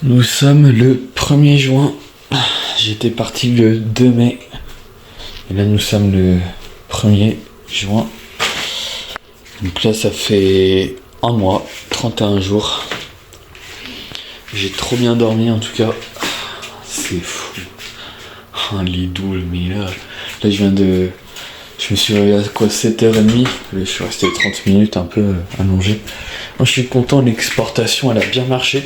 Nous sommes le 1er juin. J'étais parti le 2 mai. Et là nous sommes le 1er juin. Donc là ça fait un mois, 31 jours. J'ai trop bien dormi en tout cas. C'est fou. Un lit doux, mais là je me suis réveillé à quoi, 7h30. Je suis resté 30 minutes un peu allongé. Moi je suis content, l'exportation elle a bien marché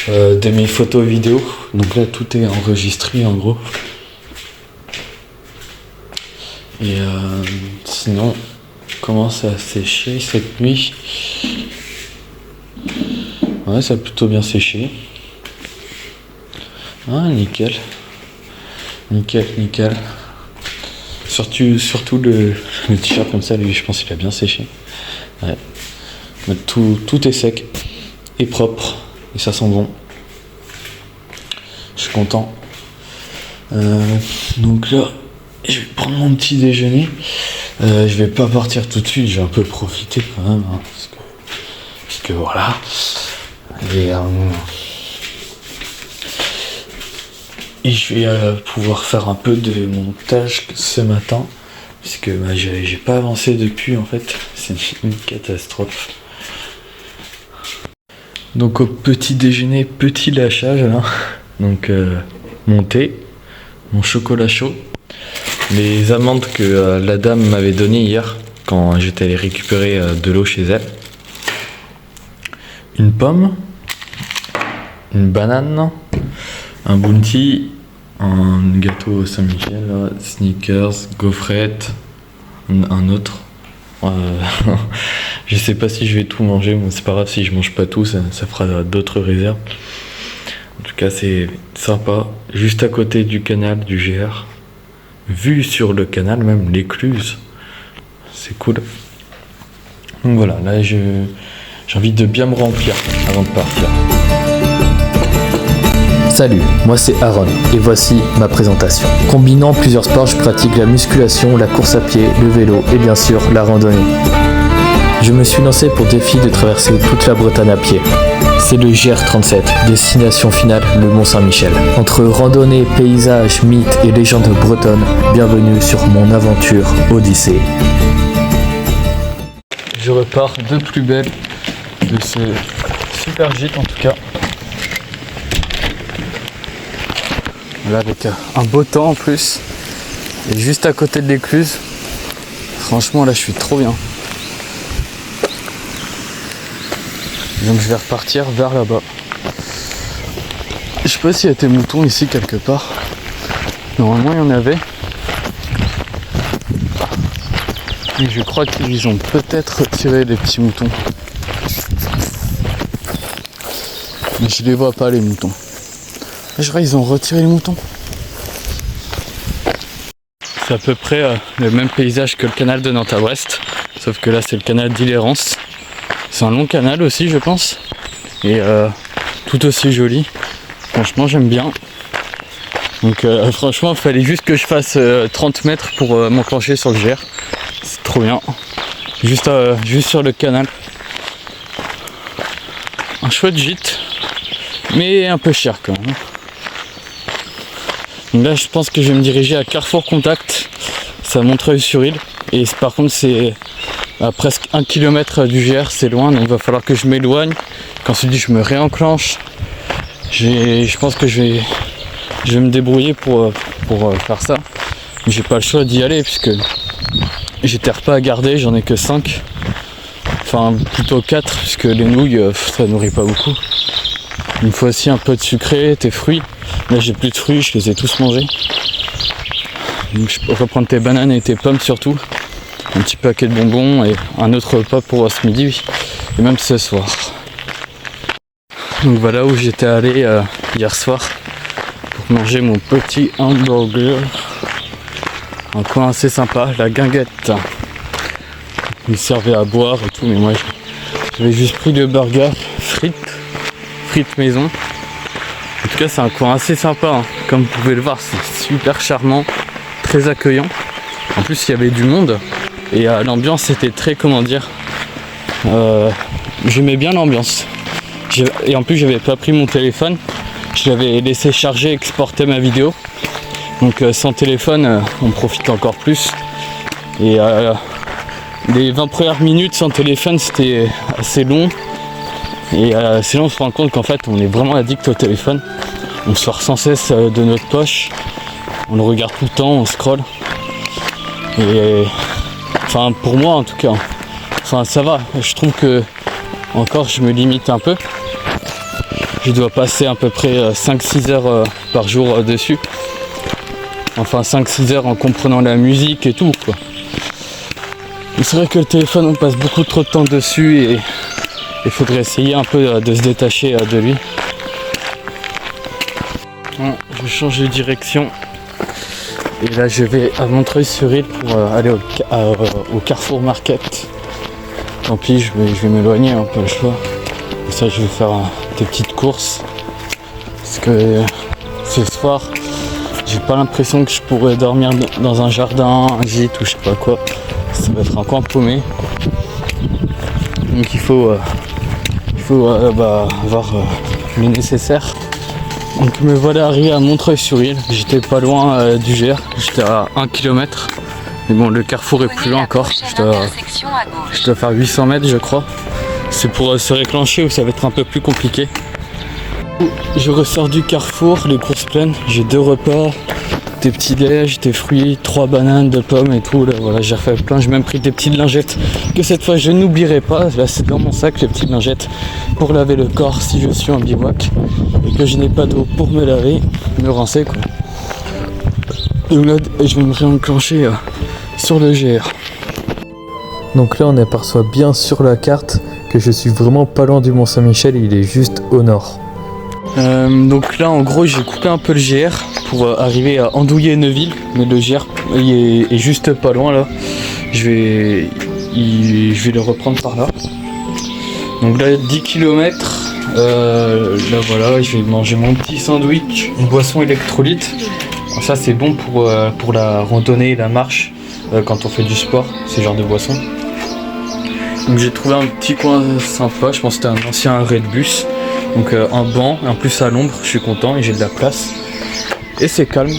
de mes photos vidéos. Donc là tout est enregistré en gros. Et sinon, comment ça a séché cette nuit? Ouais, ça a plutôt bien séché. Ah, nickel. Nickel. Surtout le t-shirt comme ça, lui, je pense qu'il a bien séché. Ouais. Mais tout est sec et propre. Et ça sent bon. Je suis content. Donc là, je vais prendre mon petit déjeuner. Je vais pas partir tout de suite, je vais un peu profiter quand même. Hein, parce que voilà. Et je vais pouvoir faire un peu de montage ce matin. Puisque j'ai pas avancé depuis en fait. C'est une catastrophe. Donc au petit déjeuner, petit lâchage là. Donc mon thé, mon chocolat chaud. Les amandes que la dame m'avait données hier quand j'étais allé récupérer de l'eau chez elle. Une pomme, une banane, un bounty, un gâteau Saint-Michel, Snickers, gaufrette, un autre. Je sais pas si je vais tout manger, mais c'est pas grave si je mange pas tout, ça fera d'autres réserves. En tout cas c'est sympa, juste à côté du canal du GR. Vue sur le canal, même l'écluse, c'est cool. Donc voilà, là j'ai envie de bien me remplir avant de partir. Salut, moi c'est Aaron et voici ma présentation. Combinant plusieurs sports, je pratique la musculation, la course à pied, le vélo et bien sûr la randonnée. Je me suis lancé pour défi de traverser toute la Bretagne à pied. C'est le GR37, destination finale le Mont-Saint-Michel. Entre randonnée, paysages, mythes et légendes bretonnes, bienvenue sur mon aventure Odyssée. Je repars de plus belle de ce super gîte en tout cas. Là avec un beau temps en plus. Et juste à côté de l'écluse. Franchement là je suis trop bien. Donc je vais repartir vers là-bas. Je sais pas s'il y a des moutons ici quelque part. Normalement il y en avait. Et je crois qu'ils ont peut-être retiré les petits moutons. Mais je les vois pas les moutons. Je crois qu'ils ont retiré les moutons. C'est à peu près le même paysage que le canal de Nantes à Brest. Sauf que là c'est le canal d'Illérance. C'est un long canal aussi je pense. Et tout aussi joli. Franchement j'aime bien. Donc franchement il fallait juste que je fasse 30 mètres pour m'enclencher sur le GR. C'est trop bien. Juste sur le canal. Un chouette gîte. Mais un peu cher quand même. Donc là je pense que je vais me diriger à Carrefour Contact. C'est à Montreuil-sur-Île. Et par contre c'est à presque 1 km du GR, c'est loin, donc il va falloir que je m'éloigne, qu'ensuite je me réenclenche. Je pense que je vais me débrouiller pour faire ça. Mais j'ai pas le choix d'y aller puisque j'ai des repas à garder, j'en ai que 5. Enfin plutôt 4 puisque les nouilles ça nourrit pas beaucoup. Il me faut aussi un peu de sucré, tes fruits. Là j'ai plus de fruits, je les ai tous mangés. Donc je peux reprendre tes bananes et tes pommes surtout. Un petit paquet de bonbons et un autre repas pour ce midi et même ce soir. Donc voilà où j'étais allé hier soir pour manger mon petit hamburger. Un coin assez sympa, la guinguette. Ils servaient à boire et tout, mais moi j'avais juste pris le burger frites maison. En tout cas c'est un coin assez sympa, hein. Comme vous pouvez le voir c'est super charmant, très accueillant. En plus il y avait du monde. Et l'ambiance était très, comment dire, j'aimais bien l'ambiance. Et en plus j'avais pas pris mon téléphone, je l'avais laissé charger, exporter ma vidéo. Donc sans téléphone, on profite encore plus. Et les 20 premières minutes sans téléphone, c'était assez long. Et c'est là on se rend compte qu'en fait, on est vraiment addict au téléphone. On sort sans cesse de notre poche. On le regarde tout le temps, on scrolle. Et enfin, pour moi en tout cas, enfin ça va. Je trouve que encore je me limite un peu. Je dois passer à peu près 5-6 heures par jour dessus. Enfin 5-6 heures en comprenant la musique et tout quoi. Mais c'est vrai que le téléphone, on passe beaucoup trop de temps dessus et il faudrait essayer un peu de se détacher de lui. Bon, je change de direction. Et là je vais à Montreuil-sur-Île pour aller au Carrefour Market. Tant pis, je vais m'éloigner, un peu le choix. Comme ça je vais faire des petites courses. Parce que ce soir, j'ai pas l'impression que je pourrais dormir dans un jardin, un gîte ou je sais pas quoi. Ça va être un coin paumé. Donc il faut avoir le nécessaire. Donc me voilà arrivé à Montreuil-sur-Île. J'étais pas loin du Gers, j'étais à 1 km. Mais bon, le carrefour est plus loin encore. Je dois faire 800 mètres je crois. C'est pour se réclencher ou ça va être un peu plus compliqué. Je ressors du carrefour, les courses pleines, j'ai 2 repas, des petits déj, des fruits, 3 bananes, 2 pommes et tout. Là, voilà, j'ai refait plein, j'ai même pris des petites lingettes que cette fois je n'oublierai pas. Là c'est dans mon sac les petites lingettes pour laver le corps si je suis en bivouac et que je n'ai pas d'eau pour me laver, me rincer quoi. Donc là je vais me réenclencher sur le GR. Donc là on aperçoit bien sur la carte que je suis vraiment pas loin du Mont Saint-Michel, il est juste au nord. Donc là en gros j'ai coupé un peu le GR pour arriver à Andouillé-Neuville, mais le GR est juste pas loin là. Je vais le reprendre par là. Donc là 10 km, là voilà, je vais manger mon petit sandwich, une boisson électrolyte. Alors ça c'est bon pour la randonnée et la marche quand on fait du sport, ce genre de boisson. Donc j'ai trouvé un petit coin sympa, je pense que c'était un ancien arrêt de bus. Donc un banc, en plus à l'ombre, je suis content et j'ai de la place. Et c'est calme.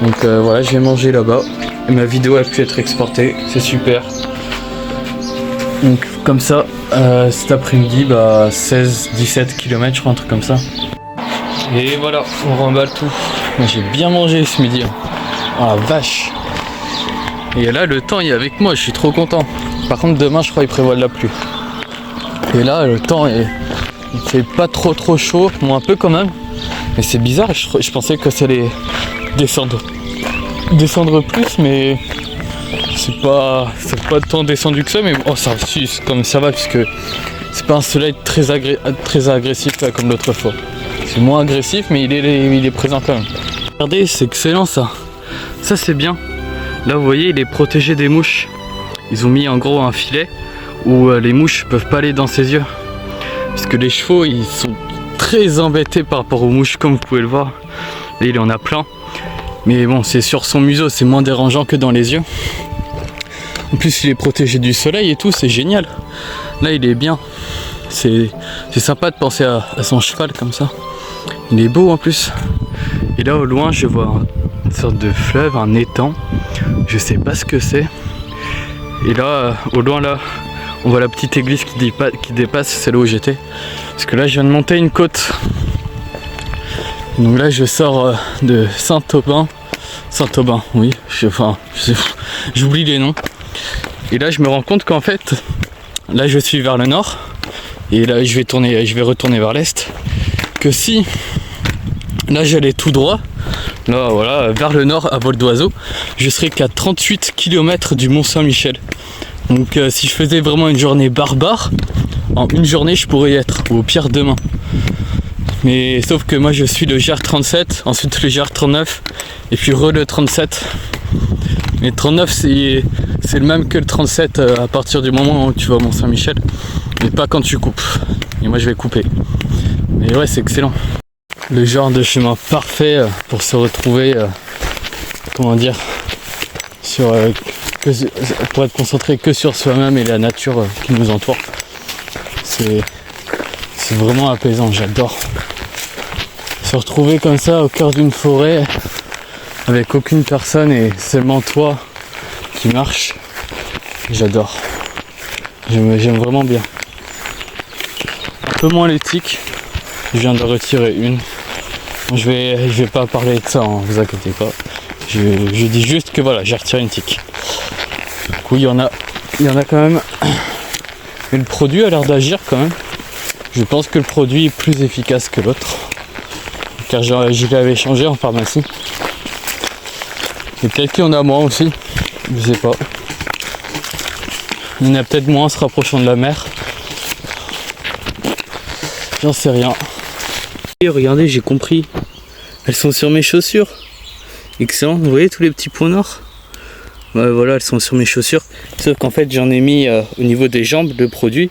Donc voilà, j'ai mangé là-bas. Et ma vidéo a pu être exportée, c'est super. Donc comme ça, cet après-midi, 16-17 km, je crois, un truc comme ça. Et voilà, on remballe tout. J'ai bien mangé ce midi. Oh la vache. Et là, le temps il est avec moi, je suis trop content. Par contre, demain, je crois qu'il prévoit de la pluie. Et là, le temps est... Il fait pas trop chaud, bon un peu quand même, mais c'est bizarre, je pensais que ça allait descendre plus, mais c'est pas tant descendu que ça, mais oh ça, comme ça va, puisque c'est pas un soleil très agressif comme l'autre fois. C'est moins agressif, mais il est présent quand même. Regardez, c'est excellent ça c'est bien. Là vous voyez, il est protégé des mouches. Ils ont mis en gros un filet où les mouches peuvent pas aller dans ses yeux. Parce que les chevaux ils sont très embêtés par rapport aux mouches comme vous pouvez le voir. Là il en a plein. Mais bon, c'est sur son museau, c'est moins dérangeant que dans les yeux. En plus il est protégé du soleil et tout, c'est génial. Là il est bien. C'est sympa de penser à son cheval comme ça. Il est beau en plus. Et là au loin je vois une sorte de fleuve, un étang. Je sais pas ce que c'est. Et là, au loin là, on voit la petite église qui dépasse, c'est là où j'étais. Parce que là je viens de monter une côte. Donc là je sors de Saint-Aubin, oui, j'oublie les noms. Et là je me rends compte qu'en fait, là je suis vers le nord. Et là je vais retourner vers l'est. Que si, là j'allais tout droit, là voilà, vers le nord à vol d'oiseau, je serais qu'à 38 km du Mont Saint-Michel. Donc si je faisais vraiment une journée barbare, en une journée je pourrais y être, ou au pire demain. Mais sauf que moi je suis le GR37, ensuite le GR39, et puis le 37. Mais le 39 c'est le même que le 37 à partir du moment où tu vas au Mont Saint-Michel, mais pas quand tu coupes. Et moi je vais couper. Mais ouais, c'est excellent. Le genre de chemin parfait pour se retrouver, comment dire, pour être concentré que sur soi-même et la nature qui nous entoure. C'est vraiment apaisant, j'adore. Se retrouver comme ça au cœur d'une forêt avec aucune personne et seulement toi qui marche, j'adore. J'aime vraiment bien. Un peu moins l'éthique, je viens de retirer une. Je vais pas parler de ça, hein, vous inquiétez pas. Je dis juste que voilà, j'ai retiré une tique. Du coup, il y en a quand même. Mais le produit a l'air d'agir quand même. Je pense que le produit est plus efficace que l'autre. Car j'y l'avais changé en pharmacie. Et peut-être qu'il y en a moins aussi. Je sais pas. Il y en a peut-être moins en se rapprochant de la mer. J'en sais rien. Et regardez, j'ai compris. Elles sont sur mes chaussures. Excellent. Vous voyez tous les petits points noirs? Ouais, voilà, elles sont sur mes chaussures. Sauf qu'en fait, j'en ai mis au niveau des jambes le produit.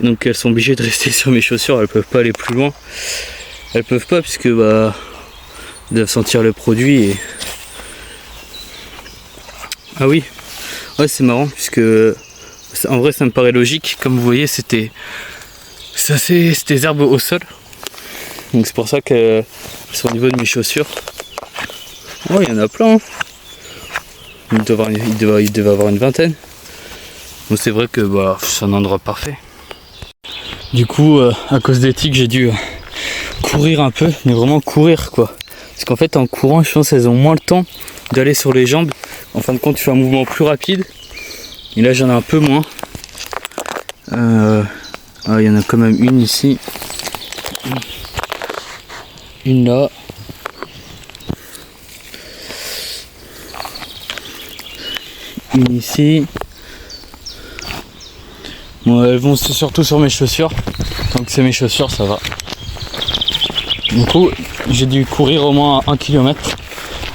Donc elles sont obligées de rester sur mes chaussures. Elles peuvent pas aller plus loin. Elles peuvent pas puisque elles doivent sentir le produit. Et... Ah oui. Ouais, c'est marrant puisque en vrai, ça me paraît logique. Comme vous voyez, c'était des herbes au sol. Donc c'est pour ça qu'elles sont au niveau de mes chaussures. Oh, il y en a plein. Il devait avoir une vingtaine. Donc c'est vrai que c'est un endroit parfait. Du coup, à cause des tiques, j'ai dû courir un peu, mais vraiment courir quoi. Parce qu'en fait, en courant, je pense qu'elles ont moins le temps d'aller sur les jambes. En fin de compte, tu fais un mouvement plus rapide. Et là, j'en ai un peu moins. Il y en a quand même une ici. Une là. Une ici. Bon, elles vont surtout sur mes chaussures. Tant que c'est mes chaussures, ça va. Du coup, j'ai dû courir au moins 1 km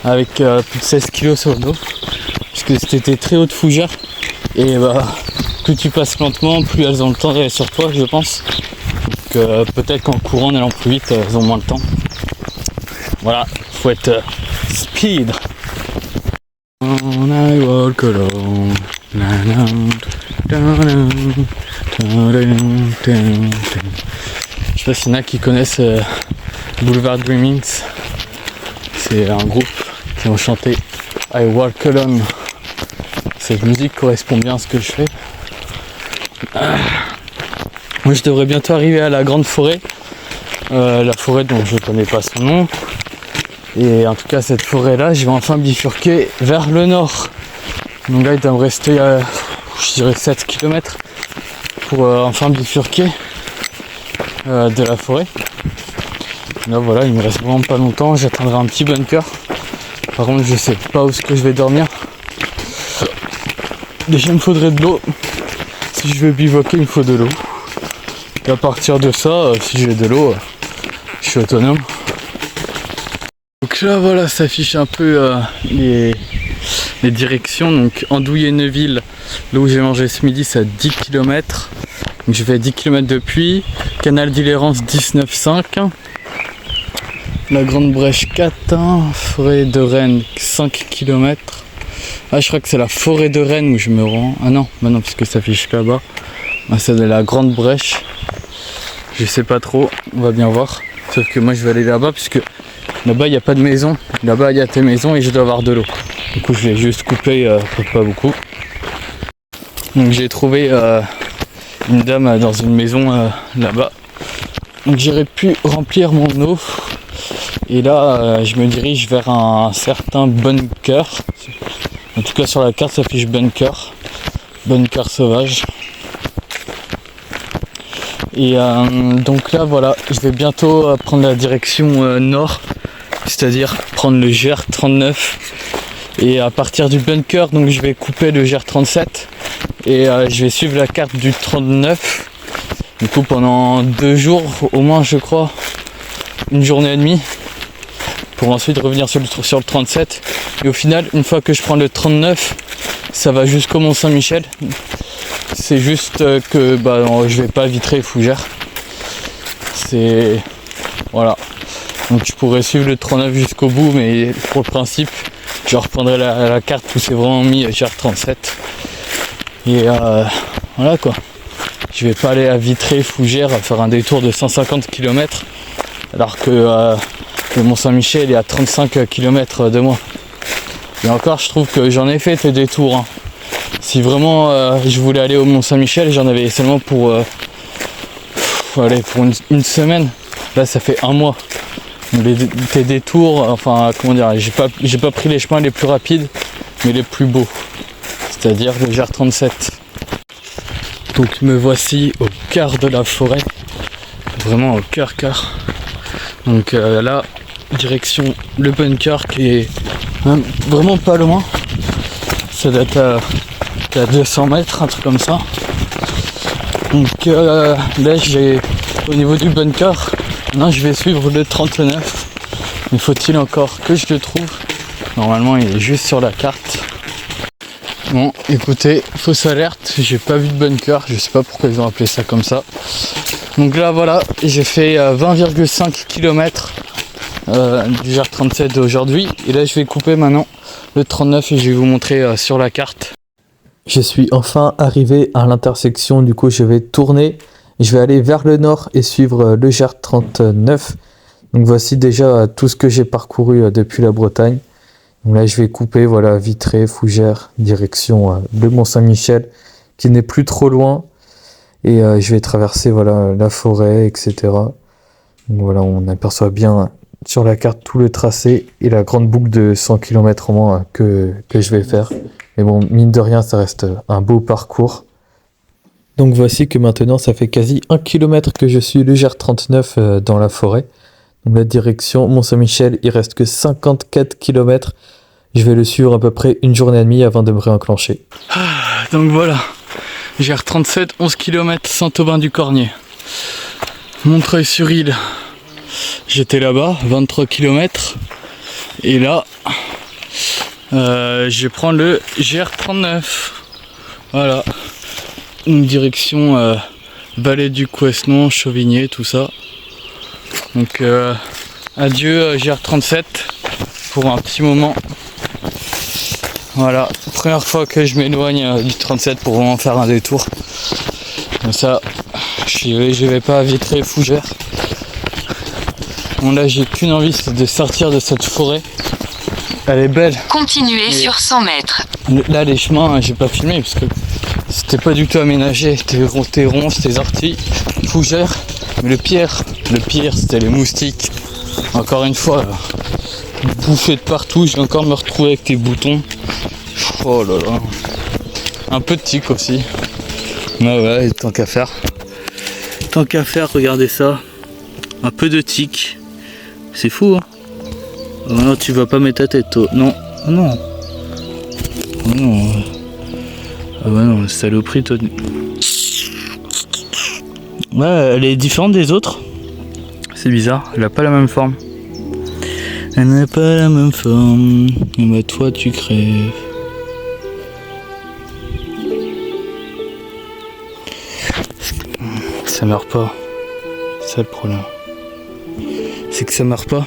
avec plus de 16 kg sur le dos. Parce que c'était très haute fougère. Et plus tu passes lentement, plus elles ont le temps d'aller sur toi, je pense. Donc peut-être qu'en courant, en allant plus vite, elles ont moins le temps. Voilà, faut être speed. I walk alone. Je sais pas s'il y en a qui connaissent Boulevard Dreamings. C'est un groupe qui ont chanté I Walk Alone. Cette musique correspond bien à ce que je fais. Moi je devrais bientôt arriver à la grande forêt. La forêt dont je ne connais pas son nom. Et en tout cas cette forêt là, je vais enfin bifurquer vers le nord. Donc là il doit me rester je dirais 7 km pour enfin bifurquer de la forêt. Là voilà, il me reste vraiment pas longtemps, j'atteindrai un petit bunker. Par contre je sais pas où est-ce que je vais dormir. Déjà il me faudrait de l'eau. Si je veux bivouaquer il me faut de l'eau. Et à partir de ça, si j'ai de l'eau, je suis autonome. Donc là voilà, ça affiche un peu les directions. Donc Andouillé-Neuville, là où j'ai mangé ce midi, c'est à 10 km. Donc j'ai fait 10 km depuis. Canal d'Ilérance 19,5. La Grande Brèche 4, Forêt de Rennes 5 km. Ah je crois que c'est la Forêt de Rennes où je me rends. Ah non, bah non puisque ça affiche là-bas. Ah, c'est de la Grande Brèche. Je sais pas trop, on va bien voir. Sauf que moi je vais aller là-bas puisque là-bas il n'y a pas de maison. Là-bas il y a tes maisons et je dois avoir de l'eau. Du coup je vais juste couper pas beaucoup. Donc j'ai trouvé une dame dans une maison là-bas. Donc j'aurais pu remplir mon eau. Et là je me dirige vers un certain bunker. En tout cas sur la carte ça affiche bunker. Bunker sauvage. Et donc là voilà, je vais bientôt prendre la direction nord, c'est-à-dire prendre le GR39 et à partir du bunker donc je vais couper le GR37 et je vais suivre la carte du 39 du coup pendant 2 jours au moins je crois, une journée et demie pour ensuite revenir sur le 37 et au final une fois que je prends le 39 ça va jusqu'au Mont Saint-Michel. C'est juste que je vais pas Vitré Fougères. C'est voilà. Donc je pourrais suivre le 39 jusqu'au bout, mais pour le principe, je reprendrai la carte où c'est vraiment mis GR37. Et voilà quoi. Je vais pas aller à Vitré Fougères à faire un détour de 150 km alors que Le Mont-Saint-Michel est à 35 km de moi. Et encore, je trouve que j'en ai fait des détours. Hein. Si vraiment je voulais aller au Mont-Saint-Michel, j'en avais seulement pour une semaine. Là, ça fait un mois. Tes détours, enfin, comment dire, j'ai pas pris les chemins les plus rapides, mais les plus beaux. C'est-à-dire le GR37. Donc me voici au cœur de la forêt. Vraiment au cœur. Donc là, direction le bunker qui est vraiment pas loin. Ça doit être à 200 mètres, un truc comme ça. Donc là, au niveau du bunker, maintenant je vais suivre le 39. Mais faut-il encore que je le trouve? Normalement, il est juste sur la carte. Bon, écoutez, fausse alerte, j'ai pas vu de bunker, je sais pas pourquoi ils ont appelé ça comme ça. Donc là, voilà, j'ai fait 20,5 km du GR37 d'aujourd'hui. Et là, je vais couper maintenant le 39 et je vais vous montrer sur la carte. Je suis enfin arrivé à l'intersection, du coup je vais tourner. Je vais aller vers le nord et suivre le GR39. Donc voici déjà tout ce que j'ai parcouru depuis la Bretagne. Donc là je vais couper, voilà, Vitré, Fougères, direction le Mont-Saint-Michel, qui n'est plus trop loin. Et je vais traverser, voilà, la forêt, etc. Donc voilà, on aperçoit bien sur la carte tout le tracé et la grande boucle de 100 km au moins que je vais faire. Mais bon, mine de rien, ça reste un beau parcours. Donc voici que maintenant, ça fait quasi 1 km que je suis le GR39 dans la forêt. Donc la direction Mont-Saint-Michel, il reste que 54 km. Je vais le suivre à peu près une journée et demie avant de me réenclencher. Donc voilà, GR37, 11 km Saint-Aubin-du-Cornier. Montreuil-sur-Île, j'étais là-bas, 23 km. Et là, je prends le GR39. Voilà. Une direction vallée du Couesnon, Chauvigné, tout ça. Donc adieu GR37 pour un petit moment. Voilà, première fois que je m'éloigne du 37 pour vraiment faire un détour. Comme ça, je vais pas à Vitré, Fougères. Bon là, j'ai qu'une envie, c'est de sortir de cette forêt. Elle est belle. Continuez sur 100 mètres. Là, les chemins, j'ai pas filmé parce que c'était pas du tout aménagé. Tes ronces, tes orties, Fougères. Mais le pire, c'était les moustiques. Encore une fois, bouffé de partout. Je vais encore me retrouver avec tes boutons. Oh là là. Un peu de tic aussi. Ouais, tant qu'à faire. Tant qu'à faire, regardez ça. Un peu de tic. C'est fou, hein. Oh non, tu vas pas mettre ta tête, toi. Non, non. Oh non. Ah bah non, saloperie, toi. Ouais, elle est différente des autres. C'est bizarre, elle a pas la même forme. Elle n'a pas la même forme. Et bah toi, tu crèves. Ça meurt pas. C'est ça le problème. C'est que ça meurt pas.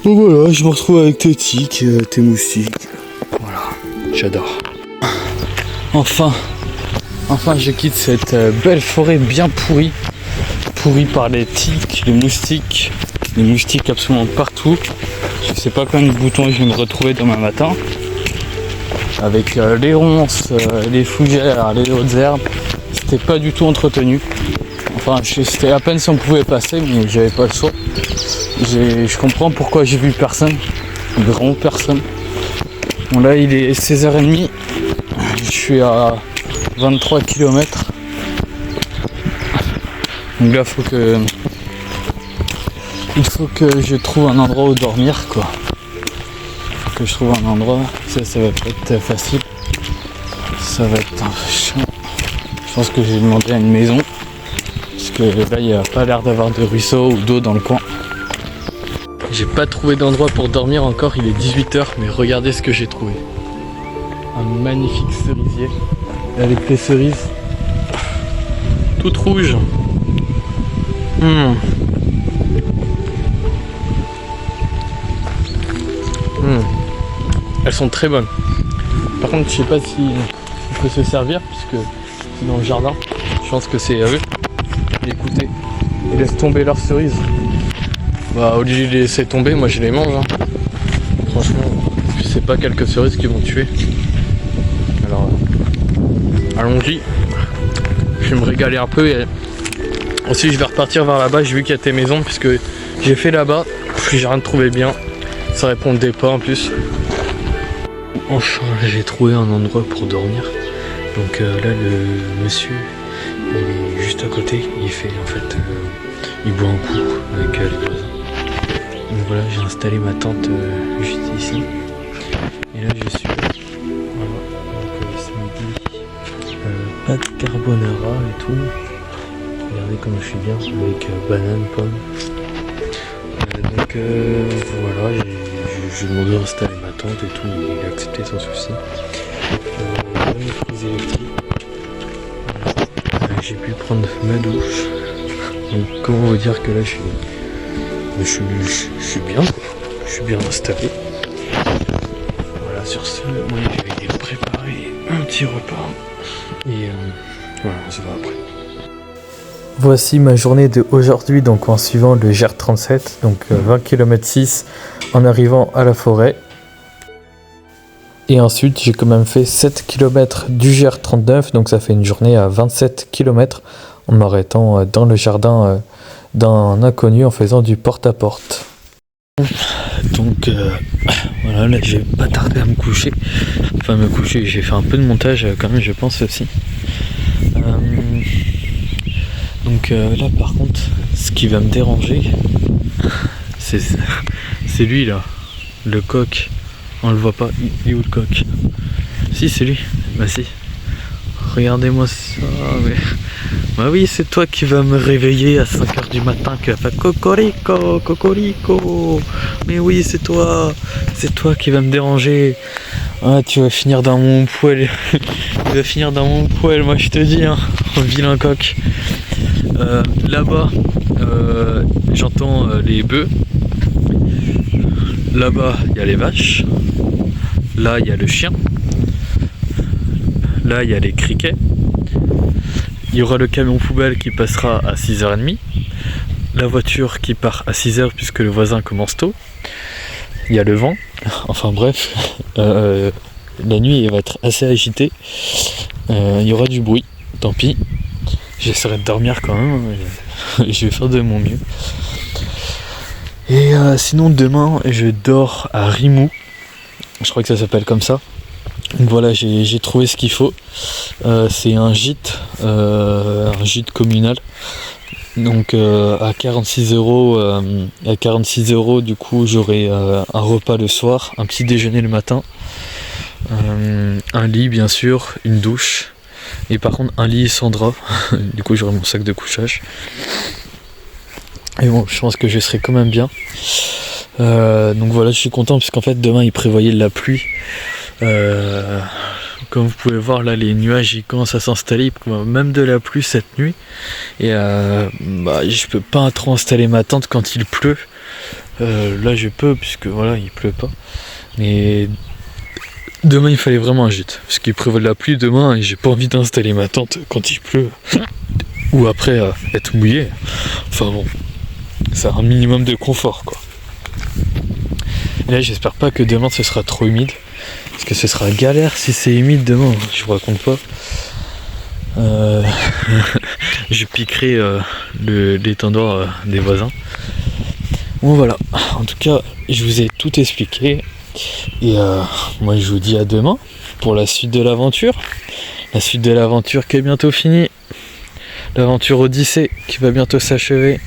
Bon voilà, je me retrouve avec tes tiques, tes moustiques. Voilà, j'adore. Enfin, je quitte cette belle forêt bien pourrie. Pourrie par les tiques, les moustiques absolument partout. Je sais pas combien de boutons je vais me retrouver demain matin. Avec les ronces, les fougères, les autres herbes. C'était pas du tout entretenu. Enfin, c'était à peine si on pouvait passer, mais j'avais pas le choix. Je comprends pourquoi j'ai vu personne. Vraiment personne. Bon là, il est 16h30. Je suis à 23 km. Donc là, il faut que je trouve un endroit où dormir, quoi. Que je trouve un endroit. Ça va pas être facile. Ça va être un peu chiant. Je pense que j'ai demandé à une maison. Parce que là, il n'y a pas l'air d'avoir de ruisseau ou d'eau dans le coin. J'ai pas trouvé d'endroit pour dormir encore, il est 18h, mais regardez ce que j'ai trouvé. Un magnifique cerisier, avec les cerises toutes rouges. Elles sont très bonnes. Par contre, je sais pas si on peut se servir, puisque c'est dans le jardin. Je pense que c'est à eux. Et écoutez, ils laissent tomber leurs cerises. Bah au lieu de les laisser tomber, moi je les mange. Hein. Franchement, c'est pas quelques cerises qui vont tuer. Alors allons-y. Je vais me régaler un peu et ensuite je vais repartir vers là-bas. J'ai vu qu'il y a tes maisons puisque j'ai fait là-bas. J'ai rien trouvé bien. Ça répondait pas en plus. Enfin j'ai trouvé un endroit pour dormir. Donc là le monsieur il est juste à côté. Il fait en fait il boit un coup avec les voisins. Donc voilà, j'ai installé ma tente juste ici. Et là je suis. Voilà. Donc ce midi, pas de carbonara et tout. Regardez comme je suis bien avec banane, pomme. Donc voilà, j'ai demandé d'installer ma tente et tout, il a accepté sans souci. Une prise électrique. J'ai pu prendre ma douche. Donc comment vous dire que là je suis bien quoi. Je suis bien installé. Voilà, sur ce, moi je vais préparer un petit repas. Et voilà, on se voit après. Voici ma journée de aujourd'hui, donc en suivant le GR37, donc 20 km 6 en arrivant à la forêt. Et ensuite j'ai quand même fait 7 km du GR39, donc ça fait une journée à 27 km en m'arrêtant dans le jardin d'un inconnu en faisant du porte-à-porte. Donc voilà, là j'ai pas tardé à me coucher. Enfin me coucher, j'ai fait un peu de montage quand même je pense aussi. Donc là par contre, ce qui va me déranger, c'est lui là, le coq. On le voit pas, il est où le coq? Si c'est lui, bah si. Regardez-moi ça, mais... Bah oui c'est toi qui vas me réveiller à 5h du matin, qui va faire cocorico, cocorico. Mais oui c'est toi qui va me déranger. Ah tu vas finir dans mon poêle, tu vas finir dans mon poêle moi je te dis hein, vilain coq. Là-bas, j'entends les bœufs. Là-bas, il y a les vaches. Là, il y a le chien. Là, il y a les criquets. Il y aura le camion poubelle qui passera à 6h30. La voiture qui part à 6h puisque le voisin commence tôt. Il y a le vent. Enfin bref, la nuit elle va être assez agitée. Il y aura du bruit. Tant pis. J'essaierai de dormir quand même, je vais faire de mon mieux. Et sinon demain je dors à Rimou, je crois que ça s'appelle comme ça. Donc voilà, j'ai trouvé ce qu'il faut. C'est un gîte communal. Donc à 46 €, du coup j'aurai un repas le soir, un petit déjeuner le matin, un lit bien sûr, une douche. Et par contre un lit sans drap, du coup j'aurai mon sac de couchage. Et bon je pense que je serai quand même bien. Donc voilà, je suis content puisqu'en fait demain il prévoyait de la pluie. Comme vous pouvez voir là les nuages ils commencent à s'installer, même de la pluie cette nuit. Et je peux pas trop installer ma tente quand il pleut. Là je peux puisque voilà il pleut pas. Mais demain il fallait vraiment un gîte, parce qu'il prévoit de la pluie demain et j'ai pas envie d'installer ma tente quand il pleut. Ou après être mouillé. Enfin bon, c'est un minimum de confort quoi. Et là j'espère pas que demain ce sera trop humide, parce que ce sera galère si c'est humide demain, je vous raconte pas. Je piquerai l'étendard des voisins. Bon voilà, en tout cas je vous ai tout expliqué. Et moi je vous dis à demain pour la suite de l'aventure. La suite de l'aventure qui est bientôt finie. L'aventure Odyssée qui va bientôt s'achever.